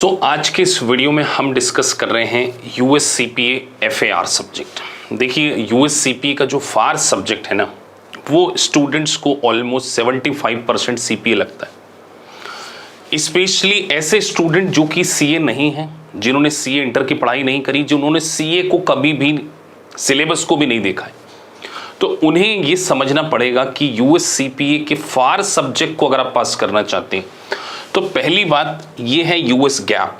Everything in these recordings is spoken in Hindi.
तो आज के इस वीडियो में हम डिस्कस कर रहे हैं यूएससीपीए FAR सब्जेक्ट। देखिए यूएससीपीए का जो फार सब्जेक्ट है ना, वो स्टूडेंट्स को ऑलमोस्ट 75% सीपीए लगता है। स्पेशली ऐसे स्टूडेंट जो कि सीए नहीं हैं, जिन्होंने सीए इंटर की पढ़ाई नहीं करी, जिन्होंने सीए को कभी भी सिलेबस को भी नहीं देखा है, तो उन्हें ये समझना पड़ेगा कि यूएससीपीए के फार सब्जेक्ट को अगर आप पास करना चाहते हैं तो पहली बात ये है यूएस गैप।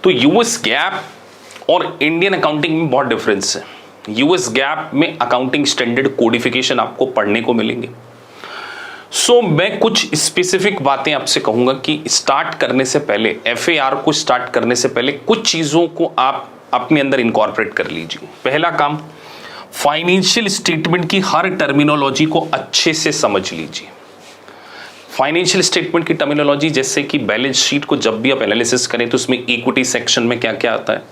तो यूएस गैप और इंडियन अकाउंटिंग में बहुत डिफरेंस है। यूएस गैप में अकाउंटिंग स्टैंडर्ड कोडिफिकेशन आपको पढ़ने को मिलेंगे। मैं कुछ स्पेसिफिक बातें आपसे कहूंगा कि स्टार्ट करने से पहले, FAR को स्टार्ट करने से पहले कुछ चीजों को आप अपने अंदर इनकॉर्पोरेट कर लीजिए। पहला काम, फाइनेंशियल स्टेटमेंट की हर टर्मिनोलॉजी को अच्छे से समझ लीजिए। फाइनेंशियल स्टेटमेंट की टर्मिनोलॉजी, जैसे कि बैलेंस शीट को जब भी आप एनालिसिस करें तो उसमें इक्विटी सेक्शन में क्या क्या आता है,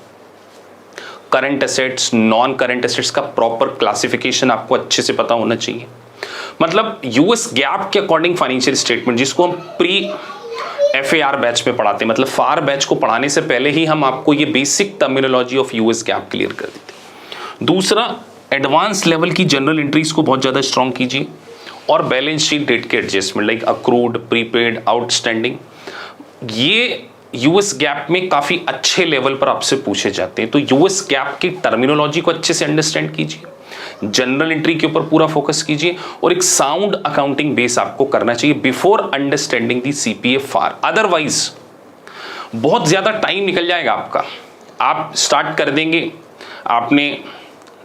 current assets, non current assets का प्रॉपर क्लासिफिकेशन आपको अच्छे से पता होना चाहिए। मतलब यूएस गैप के अकॉर्डिंग फाइनेंशियल स्टेटमेंट, जिसको हम प्री FAR बैच में पढ़ाते हैं, मतलब फार बैच को पढ़ाने से पहले ही हम आपको ये basic terminology of US gap clear कर देते हैं। दूसरा, एडवांस लेवल की जनरल एंट्रीज को बहुत ज़्यादा स्ट्रॉन्ग कीजिए और बैलेंस शीट डेट के adjustment like accrued, prepaid, outstanding, ये यूएस गैप में काफ़ी अच्छे लेवल पर आपसे पूछे जाते हैं। तो यूएस गैप की टर्मिनोलॉजी को अच्छे से अंडरस्टैंड कीजिए, जनरल एंट्री के ऊपर पूरा फोकस कीजिए और एक साउंड अकाउंटिंग बेस आपको करना चाहिए बिफोर अंडरस्टैंडिंग दी सीपीए फार। अदरवाइज बहुत ज़्यादा टाइम निकल जाएगा आपका। आप स्टार्ट कर देंगे, आपने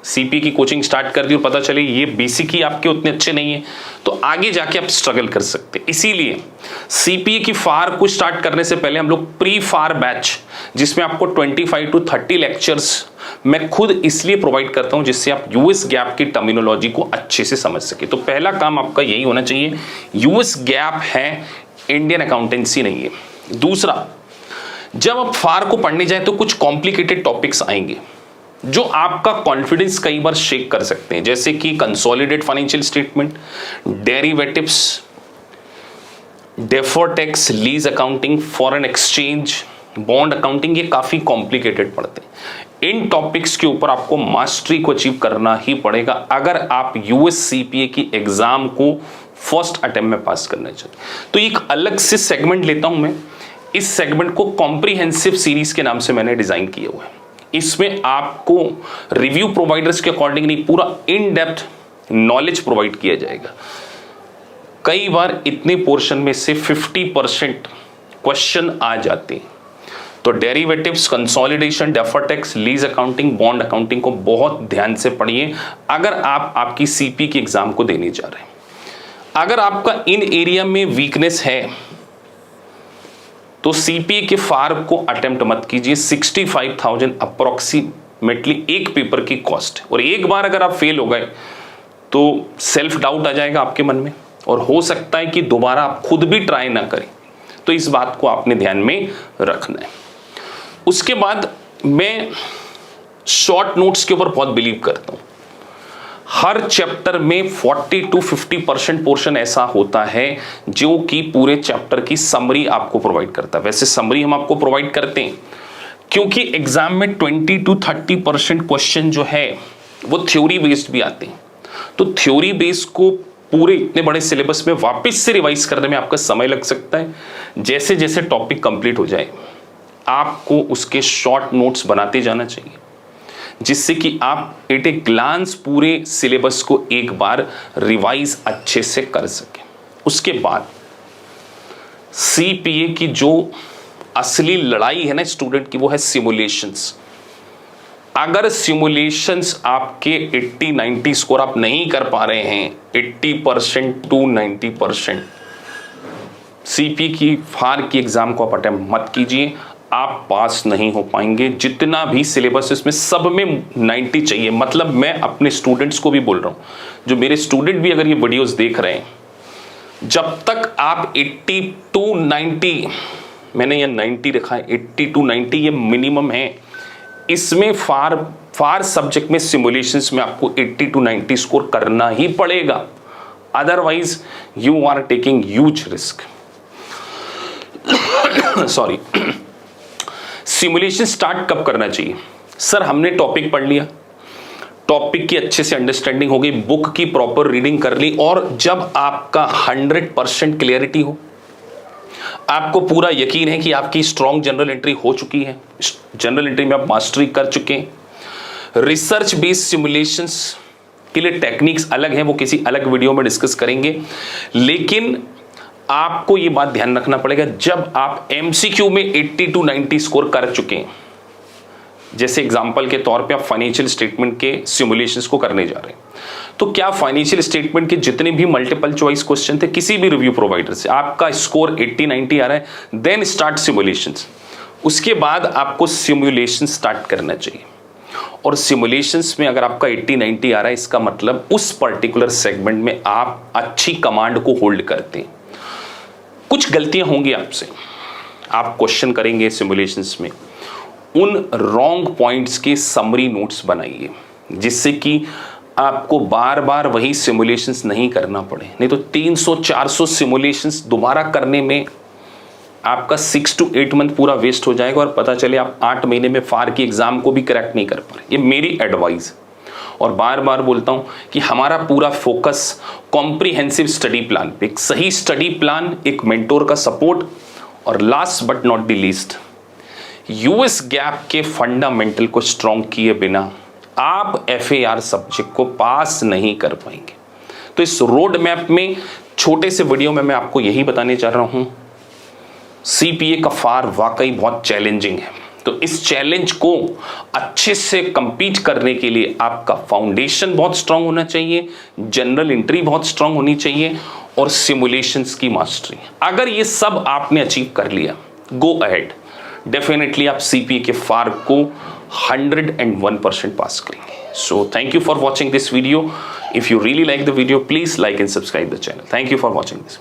सीपी की कोचिंग स्टार्ट कर दी और पता चले ये बेसिक ही आपके उतने अच्छे नहीं है, तो आगे जाके आप स्ट्रगल कर सकते हैं। इसीलिए सीपीए की फार को स्टार्ट करने से पहले हम लोग प्री फार बैच, जिसमें आपको 25 to 30 लेक्चर्स मैं खुद इसलिए प्रोवाइड करता हूं जिससे आप यूएस गैप की टर्मिनोलॉजी को अच्छे से समझ सके। तो पहला काम आपका यही होना चाहिए, यूएस गैप है, इंडियन अकाउंटेंसी नहीं है। दूसरा, जब आप फार को पढ़ने जाए तो कुछ कॉम्प्लिकेटेड टॉपिक्स आएंगे जो आपका कॉन्फिडेंस कई बार शेक कर सकते हैं, जैसे कि consolidated financial statement, derivatives, deferred tax, lease accounting, foreign exchange, bond accounting. ये काफी कॉम्प्लिकेटेड पड़ते हैं। इन टॉपिक्स के ऊपर आपको मास्टरी को अचीव करना ही पड़ेगा अगर आप यूएससीपीए की एग्जाम को फर्स्ट अटेम्प्ट में पास करना चाहते। तो एक अलग से सेगमेंट लेता हूं मैं। इस सेगमेंट को कॉम्प्रिहेंसिव सीरीज के नाम से मैंने डिजाइन किया हुआ है। इसमें आपको रिव्यू प्रोवाइडर्स के अकॉर्डिंग नहीं, पूरा इन डेप्थ नॉलेज प्रोवाइड किया जाएगा। कई बार इतने पोर्शन में से 50% क्वेश्चन आ जाते हैं। तो derivatives, consolidation, deferred tax, lease accounting, bond accounting को बहुत ध्यान से पढ़िए अगर आप आपकी सीपी की एग्जाम को देने जा रहे हैं। अगर आपका इन एरिया में वीकनेस है तो सीपीए के फार को अटेम्प्ट मत कीजिए। 65,000 अप्रोक्सीमेटली एक पेपर की कॉस्ट है, और एक बार अगर आप फेल हो गए तो सेल्फ डाउट आ जाएगा आपके मन में और हो सकता है कि दोबारा आप खुद भी ट्राई ना करें। तो इस बात को आपने ध्यान में रखना है। उसके बाद मैं शॉर्ट नोट्स के ऊपर बहुत बिलीव करता हूं। हर चैप्टर में 40 to 50% पोर्शन ऐसा होता है जो कि पूरे चैप्टर की समरी आपको प्रोवाइड करता है। वैसे समरी हम आपको प्रोवाइड करते हैं क्योंकि एग्जाम में 20 to 30% क्वेश्चन जो है वो थ्योरी बेस्ड भी आते हैं। तो थ्योरी बेस्ड को पूरे इतने बड़े सिलेबस में वापस से रिवाइज करने में आपका समय लग सकता है। जैसे जैसे टॉपिक कंप्लीट हो जाए आपको उसके शॉर्ट नोट्स बनाते जाना चाहिए, जिससे कि आप एट ए ग्लांस पूरे सिलेबस को एक बार रिवाइज अच्छे से कर सकें। उसके बाद सीपीए की जो असली लड़ाई है ना स्टूडेंट की, वो है सिमुलेशंस। अगर सिमुलेशंस आपके 80-90 स्कोर आप नहीं कर पा रहे हैं, 80% to 90%, सीपीए की फार की एग्जाम को आप अटेम्प्ट मत कीजिए, आप पास नहीं हो पाएंगे। जितना भी सिलेबस इसमें सब में 90 चाहिए। मतलब मैं अपने स्टूडेंट्स को भी बोल रहा हूं, जो मेरे स्टूडेंट भी अगर ये वीडियोस देख रहे हैं, जब तक आप 80 to 90, मैंने ये 90 रखा है, 80 to 90 ये मिनिमम है। इसमें फार सब्जेक्ट में सिमुलेशंस में आपको 80 to 90 स्कोर करना ही पड़ेगा, otherwise you are taking huge risk. Sorry, simulation start कब करना चाहिए? सर हमने टॉपिक पढ़ लिया, टॉपिक की अच्छे से अंडरस्टैंडिंग हो गई, बुक की प्रॉपर रीडिंग कर ली, और जब आपका 100% क्लियरिटी हो, आपको पूरा यकीन है कि आपकी स्ट्रॉन्ग जनरल एंट्री हो चुकी है, जनरल एंट्री में आप मास्टरी कर चुके हैं, रिसर्च बेस्ड सिमुलेशंस के लिए टेक्निक्स अलग हैं, वो किसी अलग वीडियो में डिस्कस करेंगे, लेकिन आपको ये बात ध्यान रखना पड़ेगा, जब आप एमसीक्यू में 80 to 90 स्कोर कर चुके हैं, जैसे एग्जांपल के तौर पे आप फाइनेंशियल स्टेटमेंट के सिमुलेशंस को करने जा रहे हैं, तो क्या फाइनेंशियल स्टेटमेंट के जितने भी मल्टीपल चॉइस क्वेश्चन थे किसी भी रिव्यू प्रोवाइडर से, आपका स्कोर 80-90 आ रहा है, देन स्टार्ट सिमुलेशंस। उसके बाद आपको सिमुलेशन स्टार्ट करना चाहिए, और सिमुलेशंस में अगर आपका 80-90 आ रहा है, इसका मतलब उस पर्टिकुलर सेगमेंट में आप अच्छी कमांड को होल्ड करते हैं। कुछ गलतियां होंगी आपसे, आप क्वेश्चन करेंगे सिमुलेशंस में, उन रॉन्ग पॉइंट्स के समरी नोट्स बनाइए, जिससे कि आपको बार बार वही सिमुलेशंस नहीं करना पड़े, नहीं तो 300-400 सिमुलेशंस दोबारा करने में आपका 6 to 8 मंथ पूरा वेस्ट हो जाएगा, और पता चले आप 8 महीने में फार की एग्जाम को भी क्रैक नहीं कर पा रहे। ये मेरी एडवाइस, और बार बार बोलता हूं कि हमारा पूरा फोकस कॉम्प्रिहेंसिव स्टडी प्लान पे, एक सही स्टडी प्लान, एक मेंटोर का सपोर्ट, और last but not the least, US gap के फंडामेंटल को स्ट्रॉन्ग किए बिना आप एफएआर सब्जेक्ट को पास नहीं कर पाएंगे। तो इस रोड मैप में छोटे से वीडियो में मैं आपको यही बताने चाह रहा हूं, सीपीए का फार वाकई बहुत चैलेंजिंग है, तो इस चैलेंज को अच्छे से कंपीट करने के लिए आपका फाउंडेशन बहुत स्ट्रांग होना चाहिए, जनरल एंट्री बहुत स्ट्रांग होनी चाहिए, और सिमुलेशंस की मास्टरी। अगर ये सब आपने अचीव कर लिया, गो अहेड, डेफिनेटली आप सीपीए के फार को 101% पास करेंगे। So thank you for watching this video. If you really like the video, please like and subscribe the channel. Thank you for watching this.